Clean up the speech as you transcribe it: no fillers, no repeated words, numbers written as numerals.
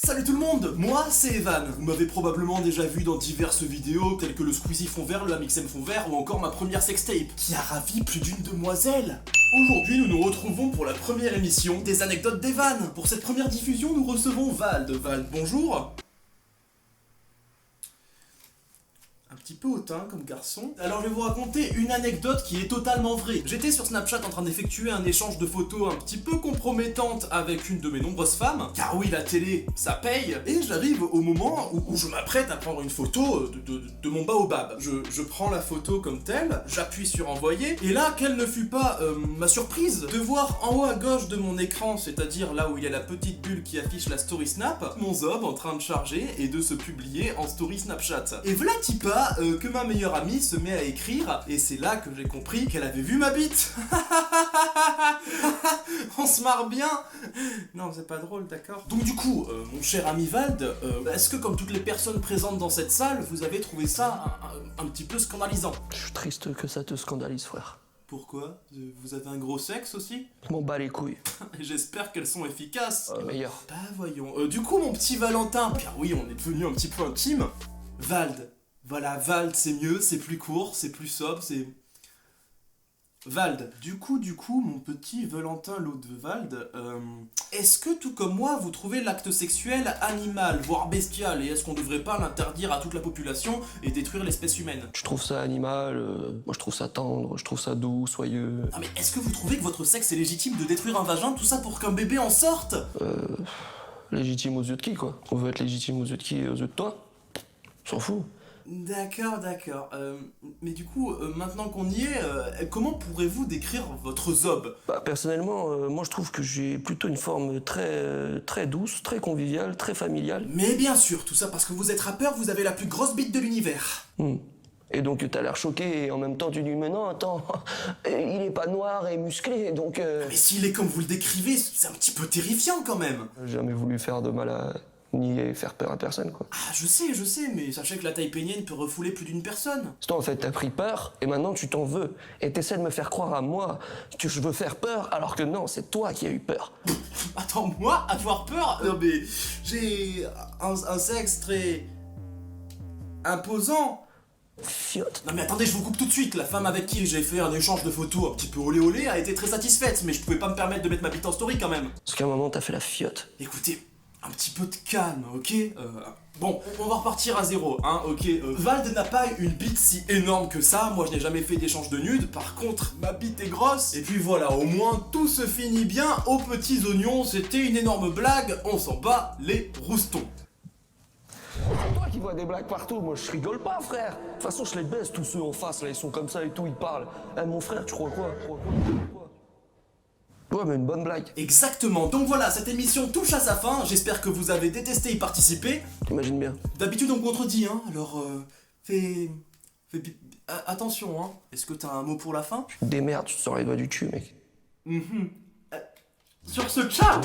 Salut tout le monde, moi c'est Evan. Vous m'avez probablement déjà vu dans diverses vidéos telles que le Squeezie fond vert, le Amixem fond vert ou encore ma première sextape qui a ravi plus d'une demoiselle. Aujourd'hui nous nous retrouvons pour la première émission des anecdotes d'Evan. Pour cette première diffusion nous recevons Vald. Vald, bonjour. Un petit peu hautain comme garçon. Alors je vais vous raconter une anecdote qui est totalement vraie. J'étais sur Snapchat en train d'effectuer un échange de photos un petit peu compromettantes avec une de mes nombreuses femmes. Car oui, la télé, ça paye. Et j'arrive au moment où je m'apprête à prendre une photo de mon baobab. Je prends la photo comme telle, j'appuie sur envoyer. Et là, quelle ne fut pas ma surprise de voir en haut à gauche de mon écran, c'est-à-dire là où il y a la petite bulle qui affiche la story Snap, mon zob en train de charger et de se publier en story Snapchat. Et voilà pas que ma meilleure amie se met à écrire, et c'est là que j'ai compris qu'elle avait vu ma bite. On se marre bien. Non, c'est pas drôle, d'accord. Donc du coup, mon cher ami Vald, est-ce que comme toutes les personnes présentes dans cette salle, vous avez trouvé ça un petit peu scandalisant? Je suis triste que ça te scandalise, frère. Pourquoi? Vous avez un gros sexe aussi? Je m'en bats les couilles. J'espère qu'elles sont efficaces. Les meilleurs. Bah voyons. Du coup, mon petit Valentin, car oui, on est devenu un petit peu intime. Vald. Voilà, Vald, c'est mieux, c'est plus court, c'est plus sobre, c'est... Vald. Du coup, mon petit Valentin Lodevald, est-ce que tout comme moi, vous trouvez l'acte sexuel animal, voire bestial, et est-ce qu'on devrait pas l'interdire à toute la population et détruire l'espèce humaine? Je trouve ça animal, moi je trouve ça tendre, je trouve ça doux, soyeux. Non mais est-ce que vous trouvez que votre sexe est légitime de détruire un vagin, tout ça pour qu'un bébé en sorte? Légitime aux yeux de qui, quoi? On veut être légitime aux yeux de qui? Aux yeux de toi? On s'en fout. D'accord. Mais du coup, maintenant qu'on y est, comment pourrez-vous décrire votre zob? Bah, personnellement, moi je trouve que j'ai plutôt une forme très douce, très conviviale, très familiale. Mais bien sûr, tout ça parce que vous êtes rappeur, vous avez la plus grosse bite de l'univers. Et donc t'as l'air choqué et en même temps tu dis mais non attends, il est pas noir et musclé donc... Mais s'il est comme vous le décrivez, c'est un petit peu terrifiant quand même. J'ai jamais voulu faire de mal à... ni faire peur à personne, quoi. Ah, je sais, mais sachez que la taille pénienne peut refouler plus d'une personne. C'est toi, en fait, t'as pris peur, et maintenant tu t'en veux. Et t'essaies de me faire croire à moi que je veux faire peur, alors que non, c'est toi qui as eu peur. Attends, moi, avoir peur? Non mais, j'ai un sexe très... imposant. Fiotte. Non mais attendez, je vous coupe tout de suite. La femme avec qui j'ai fait un échange de photos un petit peu olé olé a été très satisfaite, mais je pouvais pas me permettre de mettre ma bite en story quand même. Parce qu'à un moment, t'as fait la fiotte. Écoutez, un petit peu de calme, ok? Bon, on va repartir à zéro, hein, ok? Vald n'a pas une bite si énorme que ça, moi je n'ai jamais fait d'échange de nudes, par contre, ma bite est grosse, et puis voilà, au moins tout se finit bien aux petits oignons, c'était une énorme blague, on s'en bat les roustons. C'est toi qui vois des blagues partout, moi je rigole pas, frère. De toute façon, je les baisse, tous ceux en face, là, ils sont comme ça et tout, ils parlent. Eh, mon frère, tu crois quoi? Ouais, mais une bonne blague. Exactement, donc voilà, cette émission touche à sa fin, j'espère que vous avez détesté y participer. T'imagines bien. D'habitude on contredit, hein, alors attention, hein. Est-ce que t'as un mot pour la fin? Tu te démerdes, tu te sors les doigts du cul, mec. Sur ce chat